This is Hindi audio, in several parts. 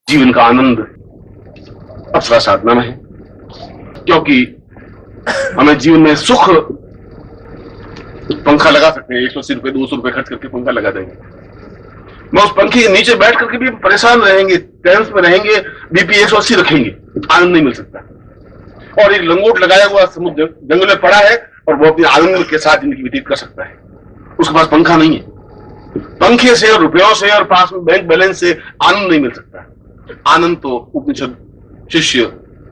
जीवन का आनंद अप्सरा साधना में है, क्योंकि हमें जीवन में सुख पंखा लगा सकते हैं, 180 रुपए 200 रुपए खर्च करके पंखा लगा देंगे, मैं उस पंखे के नीचे बैठ करके भी परेशान रहेंगे, टेंस में रहेंगे, बीपी 180 रखेंगे, आनंद नहीं मिल सकता। और एक लंगोट लगाया हुआ समुद्र जंगल में पड़ा है और वो अपने आनंद के साथ जिंदगी व्यतीत कर सकता है, उसके पास पंखा नहीं है। पंखे से और रुपयों से और पास में बैंक बैलेंस से आनंद नहीं मिल सकता। आनंद तो उपनिषद, शिष्य,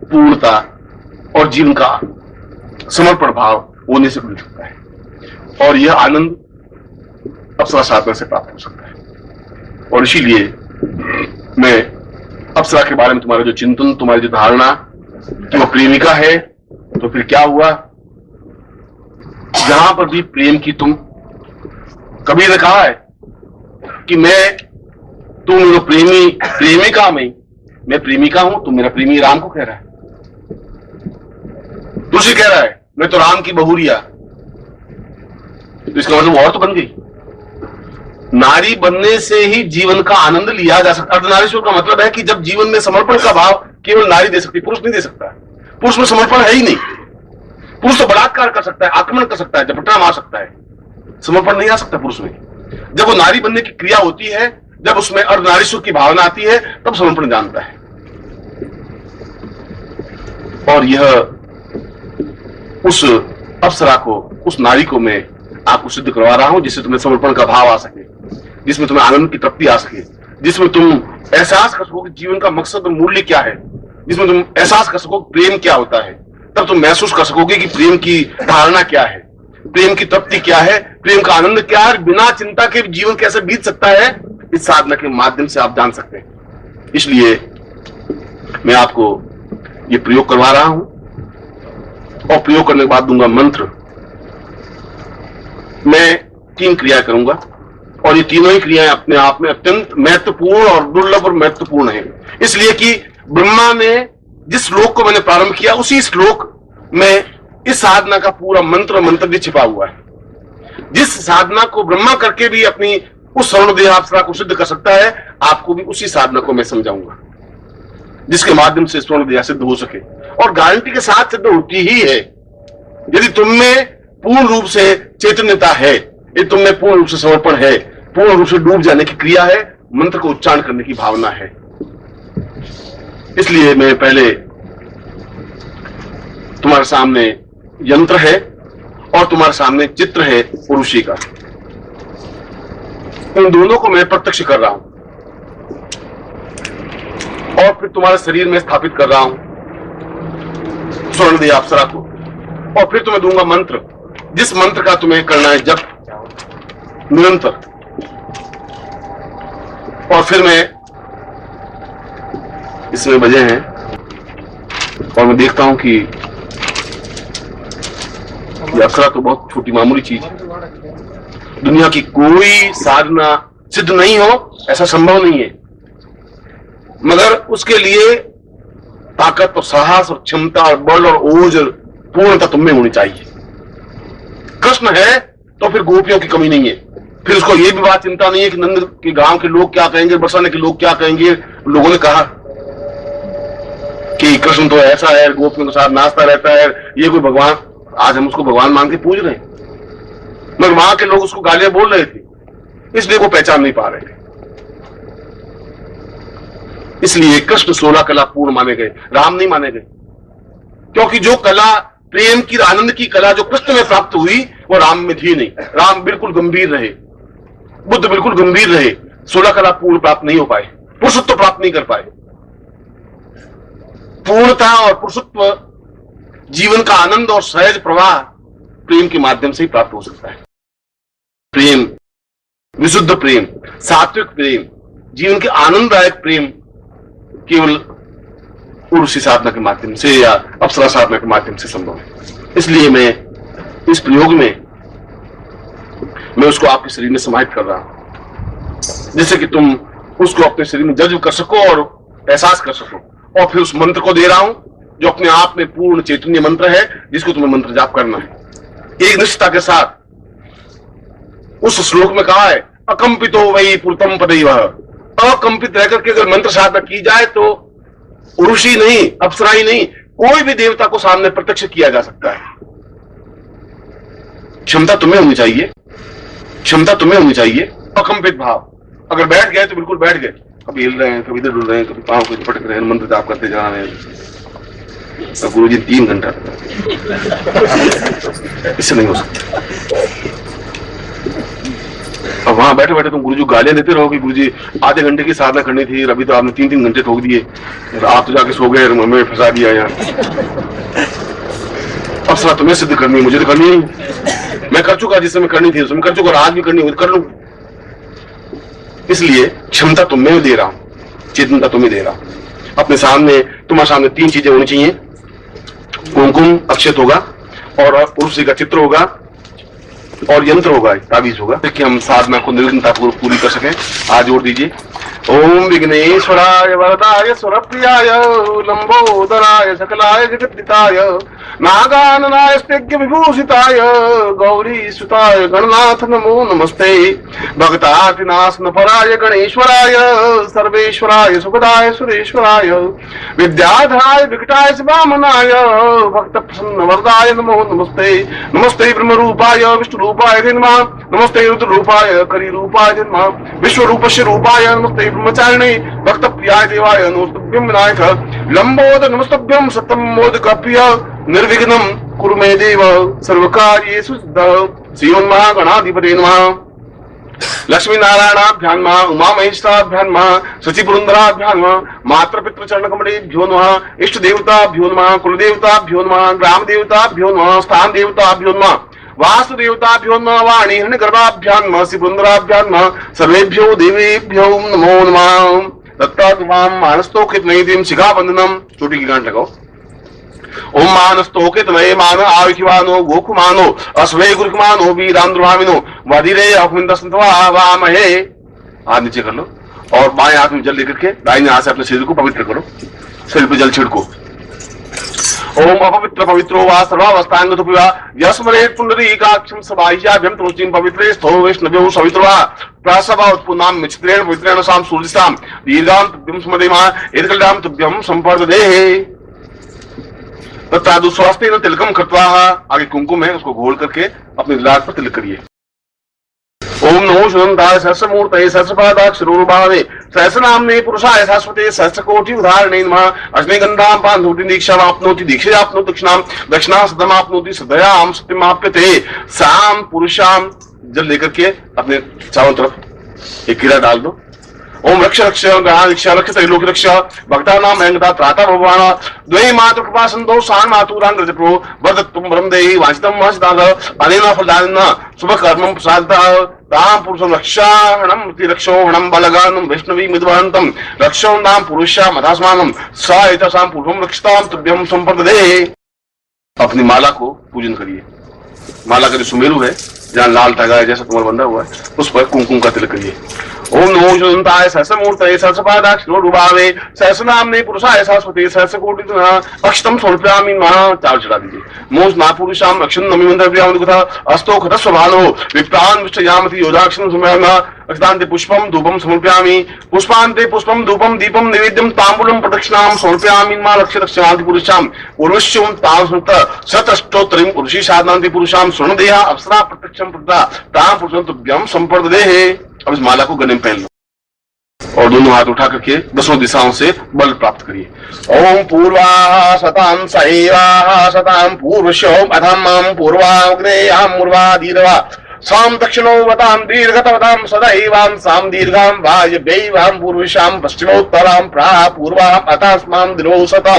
पूर्णता और जीवन का समर्पण भाव होने से मिल सकता है, और यह आनंद अप्सरा साधना से प्राप्त हो सकता है। और इसीलिए मैं अप्सरा के बारे में तुम्हारा जो चिंतन, तुम्हारी जो धारणा कि वो प्रेमिका है, तो फिर क्या हुआ, जहां पर भी प्रेम की तुम, कबीर ने कहा है कि तुम मेरा प्रेमी, प्रेमिका में मैं प्रेमिका हूं, तुम मेरा प्रेमी, राम को कह रहा है। तुलसी कह रहा है मैं तो राम की बहुरिया, तो इसका मतलब और तो बन गई। नारी बनने से ही जीवन का आनंद लिया जा सकता। अर्धनारीश्वर का मतलब है कि जब जीवन में समर्पण का भाव केवल नारी दे सकती, पुरुष नहीं दे सकता। पुरुष में समर्पण है ही नहीं। पुरुष तो बलात्कार कर सकता है, आक्रमण कर सकता है, झपटा मार सकता है, समर्पण नहीं आ सकता पुरुष में। जब वो नारी बनने की क्रिया होती है, जब उसमें अर्धनारीश्वर की भावना आती है, तब समर्पण जानता है। और यह उस अप्सरा को, उस नारी को मैं आपको सिद्ध करवा रहा हूं, जिससे तुम्हें समर्पण का भाव आ सके, जिसमें तुम्हें आनंद की तृप्ति आ सके, जिसमें तुम एहसास कर सको कि जीवन का मकसद और मूल्य क्या है, जिसमें तुम एहसास कर सको प्रेम क्या होता है। तब तुम महसूस कर सकोगे कि प्रेम की धारणा क्या है, प्रेम की तृप्ति क्या है, प्रेम का आनंद क्या है, बिना चिंता के जीवन कैसे बीत सकता है, इस साधना के माध्यम से आप जान सकते हैं। इसलिए मैं आपको ये प्रयोग करवा रहा हूं, और प्रयोग करने के बाद दूंगा मंत्र। मैं 3 क्रिया करूंगा, और ये तीनों ही क्रियाएं अपने आप में अत्यंत महत्वपूर्ण और दुर्लभ और महत्वपूर्ण है, इसलिए कि ब्रह्मा ने जिस श्लोक को मैंने प्रारंभ किया, उसी श्लोक में इस साधना का पूरा मंत्र भी छिपा हुआ है। जिस साधना को ब्रह्मा करके भी अपनी उस स्वर्ण अप्सरा को सिद्ध कर सकता है, आपको भी उसी साधना को मैं समझाऊंगा, जिसके माध्यम से स्वर्ण देह सिद्ध हो सके, और गारंटी के साथ सिद्ध होती ही है। यदि तुम में पूर्ण रूप से चैतन्यता है, यदि तुम में पूर्ण रूप से समर्पण है, पूर्ण रूप से डूब जाने की क्रिया है, मंत्र को उच्चारण करने की भावना है। इसलिए मैं पहले तुम्हारे सामने यंत्र है और तुम्हारे सामने चित्र है पुरुषी का, इन दोनों को मैं प्रत्यक्ष कर रहा हूं, और फिर तुम्हारे शरीर में स्थापित कर रहा हूं स्वर्ण देह अप्सरा को, और फिर तुम्हें दूंगा मंत्र, जिस मंत्र का तुम्हें करना है जप निरंतर। और फिर मैं, इसमें बजे हैं, और मैं देखता हूं कि ये अप्सरा तो बहुत छोटी मामूली चीज है, दुनिया की कोई साधना सिद्ध नहीं हो ऐसा संभव नहीं है, मगर उसके लिए ताकत और साहस और क्षमता और बल और ओज और पूर्णता तुम में होनी चाहिए। कृष्ण है तो फिर गोपियों की कमी नहीं है, फिर उसको ये भी बात चिंता नहीं है कि नंद के गांव के लोग क्या कहेंगे, बरसाने के लोग क्या कहेंगे। लोगों ने कहा कि कृष्ण तो ऐसा है, गोपियों के साथ नाचता रहता है, ये कोई भगवान, आज हम उसको भगवान मान के पूज रहे हैं, मगर वहां के लोग उसको गालियां बोल रहे थे, इसलिए वो पहचान नहीं पा रहे थे। इसलिए कृष्ण 16 कला पूर्ण माने गए, राम नहीं माने गए, क्योंकि जो कला प्रेम की, आनंद की कला जो कृष्ण में प्राप्त हुई, वो राम में थी नहीं। राम बिल्कुल गंभीर रहे, बुद्ध बिल्कुल गंभीर रहे, 16 कला पूर्ण प्राप्त नहीं हो पाए, पुरुषत्व प्राप्त नहीं कर पाए। पूर्णता और पुरुषत्व, जीवन का आनंद और सहज प्रवाह प्रेम के माध्यम से ही प्राप्त हो सकता है। प्रेम, विशुद्ध प्रेम, सात्विक प्रेम, जीवन के आनंददायक प्रेम केवल पुरुषी साधना के माध्यम से या अप्सरा साधना के माध्यम से संभव है। इसलिए मैं इस प्रयोग में मैं उसको आपके शरीर में समाहित कर रहा हूं, जिससे कि तुम उसको अपने शरीर में जज्ब कर सको और एहसास कर सको। और फिर उस मंत्र को दे रहा हूं जो अपने आप में पूर्ण चैतन्य मंत्र है, जिसको तुम्हें मंत्र जाप करना है एक निष्ठता के साथ। उस श्लोक में कहा है अकंपितो वही पुरतम पदैवः अकंपित रह करके अगर मंत्र साधना की जाए तो ऋषि नहीं, अप्सरा ही नहीं, कोई भी देवता को सामने प्रत्यक्ष किया जा सकता है। क्षमता तुम्हें होनी चाहिए, क्षमता तुम्हें होनी चाहिए, अकंपित भाव। अगर बैठ गए तो बिल्कुल बैठ गए, कभी हिल रहे हैं, कभी इधर डुल रहे हैं, कभी पांव को पटक रहे हैं, मंत्र जाप करते जा रहे हैं। तो गुरु जी 3 घंटा इससे नहीं हो सकता। अब वहां बैठे बैठे तुम गुरुजी गालियां देते रहो कि गुरुजी आधे घंटे की साधना करनी थी, अभी तो आपने 3-3 घंटे ठोक दिए, आप तो जाके सो गए, हमें फंसा दिया यार। अब सलाह तुम्हें सिद्ध करनी है, मुझे तो करनी है। मैं कर चुका जिससे मैं करनी थी, उसमें कर चुका, और आज भी करनी हो तो कर लूं। इसलिए क्षमता तुम्हें दे रहा हूं, चेतनता तुम्हें दे रहा हूं। अपने सामने, तुम्हारे सामने 3 चीजें होनी चाहिए। कुमकुम अक्षत होगा, और उर्वशी का चित्र होगा, और यंत्र होगा, ताबीज होगा, कि हम साधना को निर्विघ्नता पूरी कर सकें। आज जोड़ दीजिए। ओम विघ्नेश्वराय वरदाय सुरप्रियाय लंबोदराय सकलाय जगद्दिताय नागाननाय स्त्यज्ञ विभूषिताय गौरी सुताय गणनाथ नमो नमस्ते। भक्तातिनाशन पराय गणेश्वराय सर्वेश्वराय सुखदाय सुरेश्वराय विद्याधराय विकटाय वामनाय भक्त प्रसन्न वरदाय नमो नमस्ते। नमस्ते ब्रह्म रूपाय विष्णु रूपाय नमः, नमस्ते रुद्र रूपाय करी रूपाय नमः, विश्व रूपस्य रूपाय नमस्ते ब्रह्मचारिणे भक्त प्रियाय देवाय नमस्तभ्यं विनायक लंबोदर नमस्तभ्यं सत्यं मोदक प्रिय निर्विघ्नं कुरु मे देव सर्वकार्येषु सिद्धः। श्रीमन्महागणाधिपते नमः। लक्ष्मी नारायणाभ्यां नमः, उमा महेश्वराभ्यां नमः, शचिपुरंदराभ्यां नमः, मातृपितृ चरण कमलेभ्यो नमः, इष्ट देवताभ्यो नमः, कुल देवताभ्यो नमः, ग्राम देवताभ्यो नमः, स्थान देवताभ्यो नमः, वासुदेवताभ्यो नमः, वाणी हिरण्यगर्भाभ्यां नमः, श्रीपुरंदराभ्यां नमः, सर्वेभ्यो देवेभ्यो नमो नमः। दत्तात्मां मानस्तोकितनयिं शिखाबंधनम, चोटी की गांठ लगाओ। ओम मानस्तोकित नये मान आविखिवानो गोकुमानो अस्वे गुरुकुमानो वीरांद्रभामिनो वधिरे अहुंदस्तवा वामहे। हाथ नीचे कर लो और बाएं हाथ में जल लेकर के दाहिने हाथ से अपने शरीर को पवित्र करो। शरीर पे जल छिड़को। ओम अपवित्र पवित्रो वा सर्वावस्थांगतो पिवा यस्मरेत् पुंडरीकाक्षं सबाह्याभ्यं तुष्टिं पवित्रे स्थो वैष्णव्यो सवित्रवा प्रासवा उत्पुन्नां मिच्छत्रेण पवित्रेण साम सूर्यसां दीर्घां तुभ्यं स्मरेमा एतकल्लां तुभ्यं संपर्ददेहे। तत्तादु स्वास्थ्य तिलकम कृत्वा, आगे कुमकुम है उसको घोल करके अपने लाट पर तिलक करिए। ओम नमो सुनंदाय सहस्रमूर्तये सहस्रपादाक्षरोरुभावे सहस्रनाम्ने पुरुषाय शाश्वते सहस्रकोटि उदाहरणे नमः। अश्वगंधां पान्धूति दीक्षामाप्नोति दीक्षयाप्नोति दक्षिणां दक्षिणां सदमाप्नोति सदयां सत्यमाप्यते। साम पुरुषां जल लेकर के अपने चारों तरफ एक कीड़ा डाल दो। ओम रक्ष रक्ष गणारक्ष रक्ष त्रैलोक्य रक्ष भक्तानां भयंकता त्राता भगवान द्वै मातु कृपा संतो सान मातुरांग जपो वरदत्तुम ब्रह्मदेहि वांछितं वांछिताद अनेन फलदानेन शुभ कर्मं प्रसादतः तां पुरुषं रक्षाहणं प्रतिरक्षोहणं बलगानं वैष्णवी मिदवहन्तं रक्षों नाम पुरुषा मधास्मानं स एतसां पुरुषं रक्षतां तुभ्यं संपददे। अपनी माला को पूजन करिए। माला का जो सुमेरु है, जहाँ लाल धागा है जैसा तुम्हारा बंधा हुआ है, उस पर कुमकुम का तिलक करिए। ओम नमो शुद्धंताय सहस्रमूर्तये सहस्रपादाक्षरोरुभावे सहस्रनाम्ने पुरुषाय शाश्वते सहस्रकोटि अक्षतं समर्पयामि नमः। चार चढ़ा दीजिए। मोज नापुरुषां रक्षन् नमि मंत्रप्रियामि कथा अस्तो खतस्वभानो विप्रान् विष्टयामति योदाक्षं समयामि अक्षतान्ते पुष्पं धूपं समर्पयामि पुष्पान्ते पुष्पं धूपं दीपं नैवेद्यं ताम्बूलं प्रदक्षिणां समर्पयामि नमः। रक्ष रक्षान्ति पुरुषां पूर्वस्यं तां स्मृत शतष्टोत्तरीं पुरुषी साधनान्ति पुरुषां स्वर्णदेहा अप्सरा प्रत्यक्षं प्रदा तां पुरुषं तुभ्यं संपर्ददेहे। अब इस माला को गले में पहन लो और दोनों हाथ उठा करके 10 दिशाओं से बल प्राप्त करिए। ओम पूर्वा शतां सैवा शतां पूर्वशो अधम्मां पूर्वाग्नेयां मूर्वाधीरवा साम दक्षिणो वतां दीर्घतवतां सदैवां साम दीर्घां वायव्यैवां पूर्विशां पश्चिमोत्तरां प्राह पूर्वां अतास्मां दिनोसतां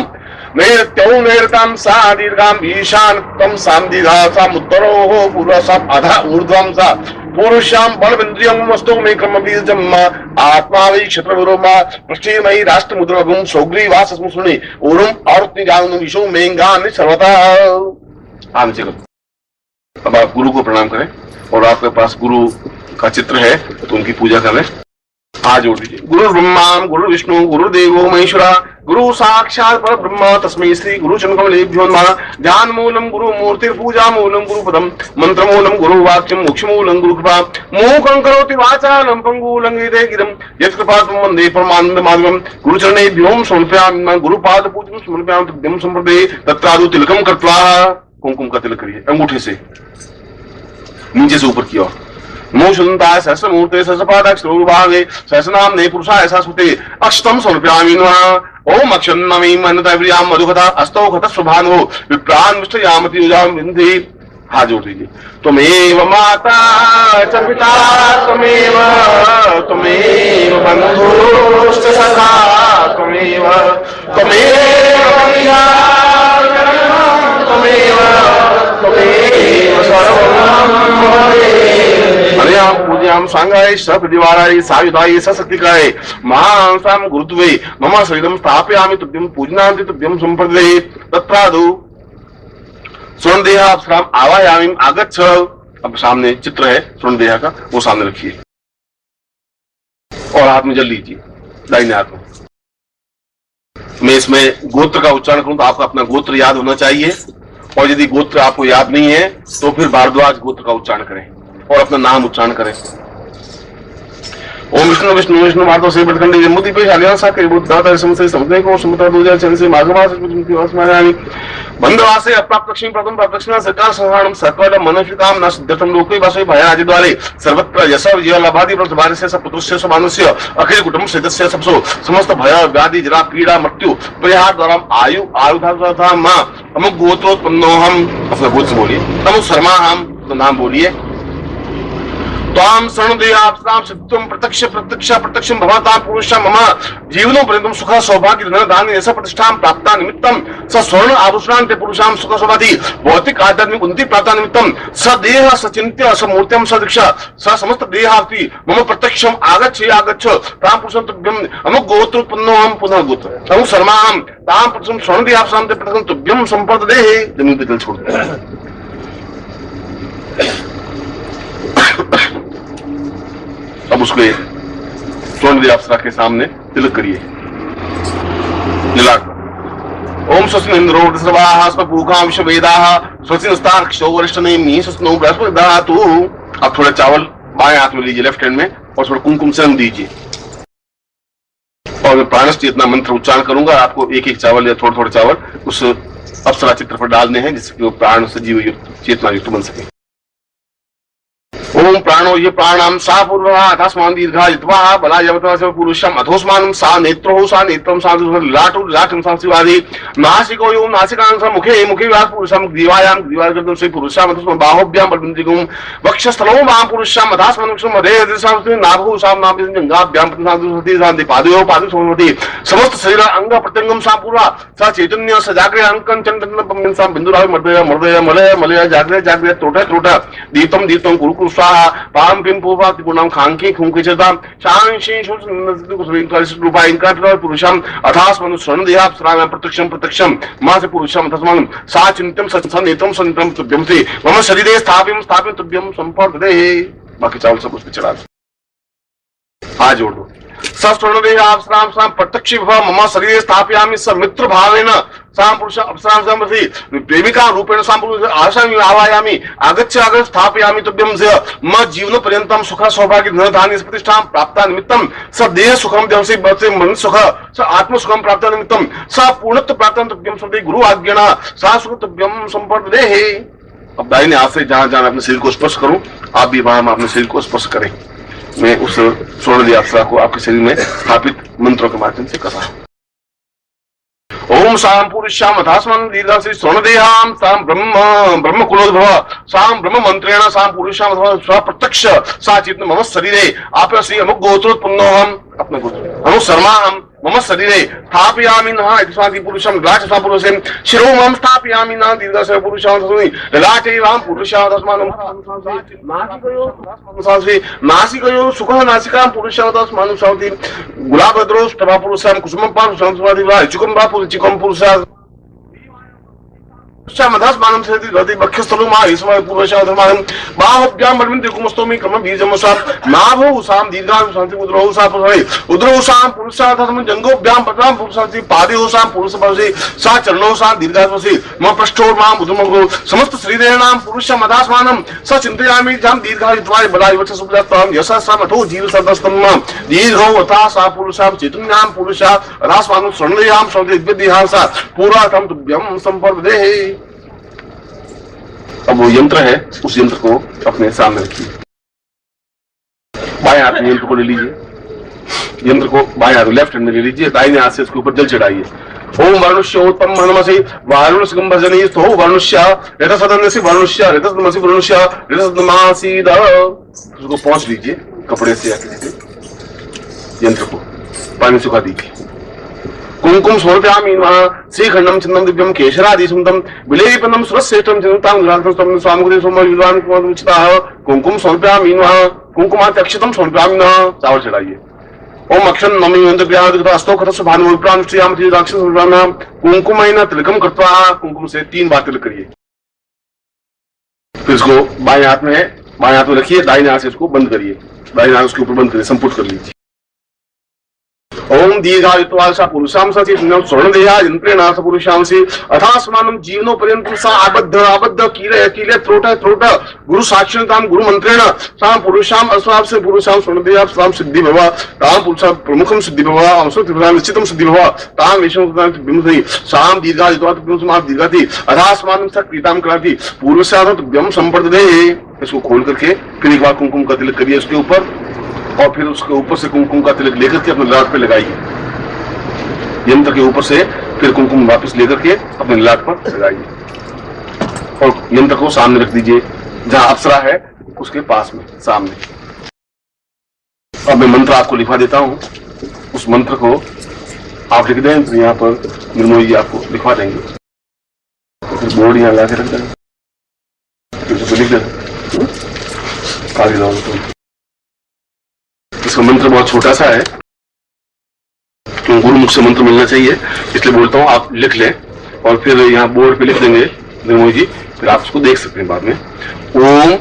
नैऋत्यौ नैऋतां सा दीर्घां ईशानत्वं साम दीर्घा साम उत्तरोः पूर्वसाम् अधः ऊर्ध्वं सा पुरुषां बलविन्द्रियं वस्तु मे क्रमबीजम् आत्मा वै क्षत्रविरोमा पृष्ठेमयि राष्ट्रमुद्रगुं सौग्रीवासस्मुनि ओरुम् आरुत्निजानुं विशो मेंगानि सर्वथा। आम जगह अब आप गुरु को प्रणाम करें और आपके पास गुरु का चित्र है तो उनकी पूजा करें। हाथ जोड़ दीजिए। गुरु ब्रह्मा गुरु विष्णु गुरुदेवो महेश्वरा गुरु साक्षात पर ब्रह्म तस्मै श्री गुरु चरणकमलेभ्यो नमः। ध्यान मूलम गुरु मूर्ति पूजा मूलम गुरु पदम मंत्र मूलम गुरु वाक्यम मोक्ष मूलम गुरु कृपा मूकं करोति वाचालं पंगुलं गिरे गिरं यत्कृपातमं वन्दे परमानंद माधवं। गुरु चरणेभ्यो समर्पयामि गुरु पाद पूजनं समर्पयामि तुभ्यं संप्रदे तत्रादु तिलकम कृत्वा कुमकुम का तिलक करिए अंगूठे से नीचे से ऊपर की ओर। नमो सुनताय सहस्रमूर्ते सहस्रपादाक्षरोभागे सहस्रनाम्ने पुरुषाय शाश्वते अक्षतम समर्पयामि नमः। ओम अक्षन्नमी मनताव्रियाम मधुकथा अस्तौ कथ स्वभानो विप्रान विष्टयामति युजाम विंधि। हाथ जोड़ दीजिए। त्वमेव माता च पिता त्वमेव त्वमेव बन्धुश्च सखा त्वमेव त्वमेव त्वमेव त्वमेव सर्वं हरियाम पूज्याम सांगाय सप्रतिवाराय सायुधाय सशक्तिकाय महांसाम गुरुत्वे मम शरीरम स्थापयामि तुभ्यं पूजनांति तुभ्यं संप्रदे तत्रादु स्वर्णदेहा अप्सराम आवायामी आगच्छ। अब सामने चित्र है स्वर्णदेहा का, वो सामने रखिए और हाथ में जल लीजिए दाहिने हाथ में। मैं इसमें गोत्र का उच्चारण करूं तो आपको अपना गोत्र याद होना चाहिए, और यदि गोत्र आपको याद नहीं है तो फिर भारद्वाज गोत्र का उच्चारण करें और अपना नाम उच्चारण करें। ओम विष्णु विष्णु विष्णु माधव से बटखंडी जम्मूति पे शालियासा के बुद्धाता समसे समझने को समता 2006 से माघमास स्मृति बंधवासे अप्राप्त लक्ष्मी प्रथम प्राप्त लक्ष्मी सरकार संहारम सकल मनुष्यकाम न सिद्धतम लोके वासवे भयादि द्वारे सर्वत्र यश विजय लाभादि प्रभारे से सपुत्रस्य समानस्य अखिल कुटुंब सदस्य सबसो समस्त भय व्याधि जरा पीड़ा मृत्यु परिहार द्वारा आयु आयुधा मां अमुक गोत्रोत्पन्नो हम। अपना गोत्र बोलिए। नमो शर्मा हम नाम बोलिए। ताम शरणदेयाप्सराम सिद्धम प्रत्यक्ष प्रत्यक्ष प्रत्यक्षम भवतां पुरुषा मम जीवनो पर्यंतम सुख सौभाग्य धन धान्य ऐसा प्रतिष्ठा प्राप्ता निमित्तम स स्वर्ण आभूषणां ते पुरुषां सुख सौभाग्य भौतिक आध्यात्मिक उन्नति प्राप्ता निमित्तम स देह स चिंत्य स मूर्त्यम स दीक्षा स समस्त देहार्ति मम प्रत्यक्षम आगच्छ आगच्छ तां पुरुषं तुभ्यम अमुक गोत्रोत्पन्नो हम पुनः गोत्र अमुक शर्माहम तां पुरुषं शरणदेयाप्सराम ते प्रत्यक्षम तुभ्यम संपदे। जमीन पे जल छोड़ते हैं। अब उसको स्वर्ण अप्सरा के सामने तिलक करिए लिलाट पर। ओम स्वस्ति इंद्रो सर्वाः स्वपूखा विश्ववेदाः स्वस्ति नस्तार्क्ष्यो वरिष्ठनेमि स्वस्ति बृहस्पति दधातु। अब थोड़ा चावल बाएं हाथ में लीजिए लेफ्ट हैंड में और थोड़ा कुमकुम से रंग दीजिए, और मैं प्राणस्थ चेतना मंत्र उच्चारण करूंगा। आपको एक एक चावल या थोड़ा थोड़ा चावल उस अप्सरा चित्र पर डालने हैं जिससे वो प्राण से जीव युक्त चेतना युक्त बन सके। ओम प्राणो ये प्राणाम सा पूर्वः अथस्मान दीर्घा जित्वा बलायवतः पुरुषम अथोस्मानं सा नेत्रो सा नेत्रम सा लाटो लाटम सा शिवादि नासिको यो नासिकां सा मुखे मुखे व्यास पुरुषम ग्रीवायां ग्रीवागर्दं से पुरुषाम अथस्म बाहुभ्यां बलबन्दिगुं वक्षस्थलो मां पुरुषाम अथस्मन वक्षम हृदय दिशां नाभो साम नाभि जंघाभ्यां प्रतिसांति शांति पादयो पादु समवति समस्त शरीर अंग प्रत्यंगम सा पूर्वा सा चैतन्य स जागृत अंकं चंदन सा बिंदुराव मर्दय मर्दय मलय मलय जागृत जागृत त्रोट त्रोट दीप्तम दीप्तम कुरु पाम पिम पूर्वा त्रिगुणाम खांकी खुंकी चताम शांशी रूपा इनका पुरुषम अथास्मनु शरणदेहाप्सराम प्रत्यक्षम प्रत्यक्षम मां से पुरुषम अथस्मनु सा चिंतम सन्नेतम सन्नितम तुभ्यम से मम शरीरे स्थापियम स्थापियम तुभ्यम संपर्दे। बाकी चावल सब उसमें चढ़ा दो। हाथ जोड़ दो। सस्वर्णदेहाप्सराम साम प्रत्यक्ष मम शरीरे स्थापयामि स मित्र भावेन साम पुरुष अप्सरां समर्थि प्रेमिका रूपेण साम पुरुष आशामि आवायामि आगच्छ आगच्छ स्थापयामि तुभ्यं स म जीवन पर्यंतम सुख सौभाग्य धन धान्य प्रतिष्ठा प्राप्ता निमित्तम स देह सुखम देवसे बसे मन सुख स आत्म सुखम प्राप्ता निमित्तम स पूर्णत्व प्राप्ता तुभ्यं सदे गुरु आज्ञा सा सुख तुभ्यं संपर्दे। अब दाहिने हाथ से जहां जहां अपने शरीर को स्पर्श करूं आप भी वहां अपने शरीर को स्पर्श करें। मैं उस स्वर्ण अप्सरा को आपके शरीर में स्थापित मंत्रों के माध्यम से कर रहा हूं। ओम साम पुरुषाम अथास्मन दीर्घा से स्वर्णदेहाम साम ब्रह्म ब्रह्म कुलोद्भव साम ब्रह्म मंत्रेण साम पुरुषाम स्व प्रत्यक्ष सा चित्त मम शरीरे आप श्री अमुक गोत्रोत्पन्नो हम। अपना गोत्र अमुक शर्मा हम मम शरीरे स्थापयामि नः इति पुरुषं ललाटसा पुरुषं शिरो मम स्थापयामि नः दीर्घस्य पुरुषं तस्मै ललाटे वाम पुरुषं तस्मानं नासिकयो सुखः नासिकां पुरुषं तस्मानं सौति गुलाबद्रो स्तभा पुरुषं कुसुमं पुरुषं स्वादिवा चिकं वा पुरुषं मधास्मानं सेति गति बख्यस्थलो मा ईश्वर पूर्वशाधर्मानं बाहुभ्याम बलवन्ते कुमस्तोमि क्रम बीजमसाम नाभो साम दीर्घायु शांति उद्रो सा पुरुषे उद्रो साम पुरुषाधर्म जंगोभ्याम पटाम पुरुषाति पादे साम पुरुष परसे सा चरणो साम दीर्घायुषे म पृष्ठो माम बुधमगो समस्त शरीरेणाम पुरुष मधास्मानं स चिंतयामि जाम दीर्घायुत्वाय बलाय वच सुभजाताम यशा समठो जीव सदस्तम दीर्घो अथा सा पुरुषाम चेतन्याम पुरुषा रास्मानं स्वर्णयाम सौदेद्यदिहासा पूरा तम तुभ्यम संपर्दे। अब वो यंत्र है, उस यंत्र को अपने सामने रखिए, बाएं हाथ में यंत्र को ले लीजिए, यंत्र को बाएं हाथ लेफ्ट हैंड में ले लीजिए, दाहिने हाथ से उसके ऊपर जल चढ़ाइए। ओम वर्णुष्योत्तम मनमसि वारुणस्कं भजनि स्थो वर्णुष्य रथसदनसि वर्णुष्य रथसदनसि वर्णुष्य रथसदनमासीद। उसको पहुंच लीजिए कपड़े से या किसी से, यंत्र को पानी सुखा दीजिए। कुंकुम समर्पयामि श्रीखंडम चंदम दिव्यम केशरादि सुंदम विलेपनम सुरश्रेष्ठम चंदतां ग्राहकम स्वामुदे सोमयुवान कुमारमुचिता कुंकुम समर्पयामि कुंकुमात् अक्षतम समर्पयामि। चावल चढ़ाइए। ओम अक्षन नमि यंत्रप्रियास्तौ खतस भानुप्रानुष्ठियामि राक्षस समर्पयामि। कुंकुमेन तिलकम कृत्वा, कुंकुम से 3 बार तिलक करिए। फिर इसको बाएं हाथ में रखिए, दाहिने हाथ से इसको बंद करिए, दाहिने हाथ उसके ऊपर बंद करिए, संपुट कर लीजिए। ओम दीर्घायुत्वा सा पुरुषां सा चेतन्यं स्वर्णदेहा यंत्रेण स पुरुषां से अथास्मानं जीवनो पर्यन्तं सा आबद्ध कीले त्रोट गुरु साक्षिणतां गुरु मंत्रेण सा पुरुषां अस्वां से पुरुषां स्वर्णदेहा सां सिद्धि भव तां पुरुषां प्रमुखं सिद्धि भव अंशो निश्चितं सिद्धि भव तां विष्णुतां बिंसति सां दीर्घायुत्वा बिंसमा दीर्घति अथास्मानं स क्रीतां कराति पूर्वस्यात् तुभ्यं संपर्दते। इसको खोल करके फिर एक बार कुमकुम का तिलक करिए उसके ऊपर, और फिर उसके ऊपर से कुमकुम का तिलक लेकर के अपने ललाट पे लगाइए। यंत्र के ऊपर से फिर कुमकुम वापस लेकर के अपने ललाट पर लगाइए और यंत्र को सामने रख दीजिए, जहां अप्सरा है उसके पास में सामने। अब मैं मंत्र आपको लिखवा देता हूं, उस मंत्र को आप लिख दें, तो यहाँ पर निर्मोही जी आपको लिखवा देंगे। फिर बोर्ड यहाँ ला के रख देंगे, फिर लिख दें आगे जाओ। इसका मंत्र बहुत छोटा सा है, क्यों गुरुमुख से मंत्र मिलना चाहिए, इसलिए बोलता हूँ आप लिख लें और फिर यहाँ बोर्ड पे लिख देंगे निर्मोही जी, फिर आप उसको देख सकते हैं बाद में। ओम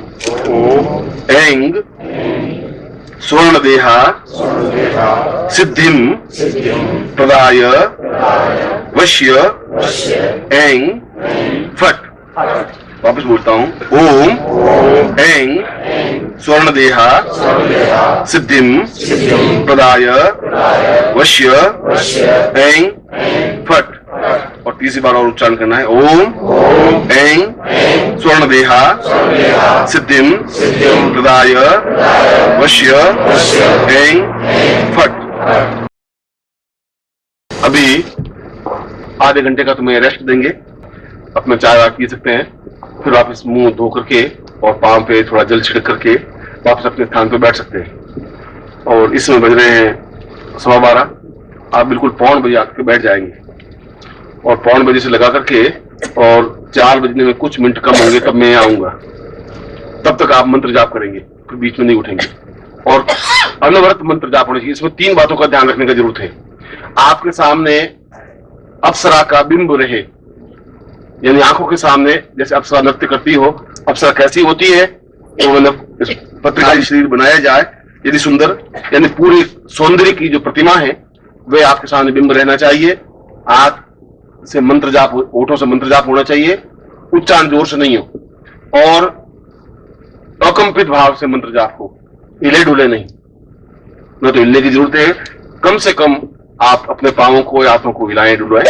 ऐंग स्वर्णदेहा सिद्धिम प्रदाय वश्य ऐंग फट। वापस बोलता हूँ, ओम ऐंग स्वर्णदेहा सिद्धिम प्रदाय वश्य ऐंग फट। और तीसरी बार और उच्चारण करना है, ओम ऐंग स्वर्णदेहा सिद्धिम प्रदाय वश्य ऐंग फट। अभी आधे घंटे का तुम्हें रेस्ट देंगे, अपना चाय आप पी सकते हैं, फिर वापस मुंह धो करके और पांव पे थोड़ा जल छिड़क करके वापस अपने स्थान पे बैठ सकते हैं। और इस समय बज रहे हैं 12:15, आप बिल्कुल 1:15 बजे आकर बैठ जाएंगे और 1:15 बजे से लगा करके और 4 बजने में कुछ मिनट कम होंगे तब मैं आऊंगा। तब तक आप मंत्र जाप करेंगे, फिर बीच में नहीं उठेंगे और अनवरत मंत्र जाप होना चाहिए। इसमें 3 बातों का ध्यान रखने की जरूरत है। आपके सामने अप्सरा का बिंब रहे, यानी आंखों के सामने जैसे अप्सरा नृत्य करती हो, अप्सरा कैसी होती है तो मतलब पत्रिका शरीर बनाया जाए, यदि सुंदर यानी पूरी सौंदर्य की जो प्रतिमा है वे आपके सामने बिंब रहना चाहिए। हाथ से मंत्र जाप, होठों से मंत्र जाप होना चाहिए, उच्चारण जोर से नहीं हो और अकंपित भाव से मंत्र जाप हो, हिले डुले नहीं, न तो हिलने की जरूरत है। कम से कम आप अपने पांवों को या हाथों को हिलाएं डुलाएं।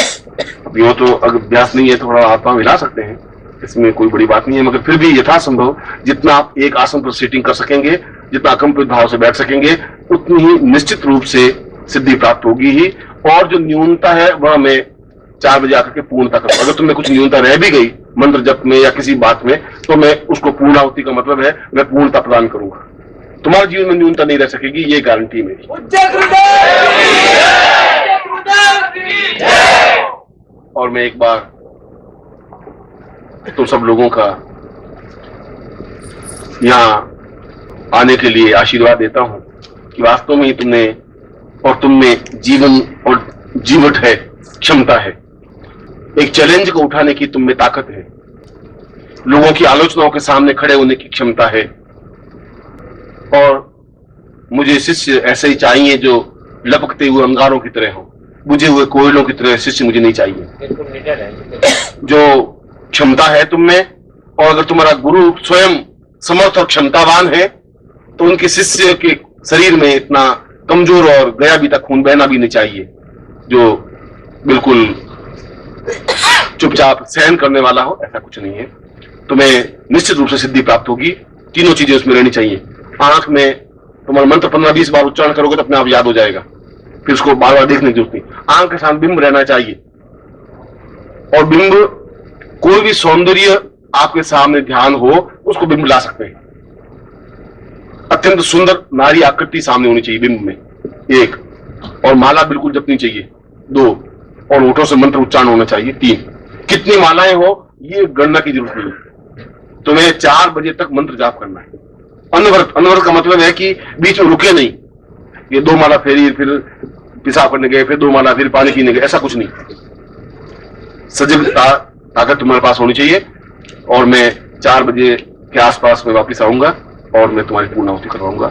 अब यूं तो अगर अभ्यास नहीं है तो थोड़ा हाथ पांव हिला सकते हैं, इसमें कोई बड़ी बात नहीं है, मगर फिर भी यथासंभव जितना आप एक आसन पर सीटिंग कर सकेंगे, जितना अकंपित भाव से बैठ सकेंगे, उतनी ही निश्चित रूप से सिद्धि प्राप्त होगी ही। और जो न्यूनता है वह मैं 4 बजे आकर के पूर्णता करूँ। अगर तुम्हें कुछ न्यूनता रह भी गई मंत्र जप में या किसी बात में, तो मैं उसको पूर्णाहुति का मतलब है मैं पूर्णता प्रदान करूंगा। तुम्हारे जीवन में न्यूनता नहीं रह सकेगी, ये गारंटी मेरी। और मैं एक बार तुम सब लोगों का यहाँ आने के लिए आशीर्वाद देता हूं कि वास्तव में ही तुमने और तुम में जीवन और जीवट है, क्षमता है। एक चैलेंज को उठाने की तुम में ताकत है, लोगों की आलोचनाओं के सामने खड़े होने की क्षमता है। और मुझे शिष्य ऐसे ही चाहिए जो लपकते हुए अंगारों की तरह हो, बुझे हुए कोयलों की तरह शिष्य मुझे नहीं चाहिए। जो क्षमता है तुम में, और अगर तुम्हारा गुरु स्वयं समर्थ और क्षमतावान है तो उनके शिष्य के शरीर में इतना कमजोर और गया भी तक खून बहना भी नहीं चाहिए, जो बिल्कुल चुपचाप सहन करने वाला हो, ऐसा कुछ नहीं है। तुम्हें निश्चित रूप से सिद्धि प्राप्त होगी। तीनों चीजें उसमें रहनी चाहिए। आंख में तुम्हारा मंत्र 15-20 बार उच्चारण करोगे तो अपने आप याद हो जाएगा, फिर उसको बार बार देखने की जरूरत नहीं। आंख के साथ बिंब रहना चाहिए, और बिंब कोई भी सौंदर्य आपके सामने ध्यान हो उसको बिंब ला सकते हैं। अत्यंत सुंदर नारी आकृति सामने होनी चाहिए बिंब में, एक। और माला बिल्कुल जपनी चाहिए, 2। और होठों से मंत्र उच्चारण होना चाहिए, 3। कितनी मालाएं हो ये गणना की जरूरत नहीं है। तुम्हें 4 बजे तक मंत्र जाप करना है। अनवरत का मतलब है कि बीच में रुके नहीं, ये 2 माला फेरी, फिर पेशाब करने गए, फिर 2 माला, फिर पानी पीने गए, ऐसा कुछ नहीं। सजग ताकत तुम्हारे पास होनी चाहिए। और मैं 4 बजे के आसपास में वापिस आऊंगा और मैं तुम्हारी पूर्णाहुति करवाऊंगा।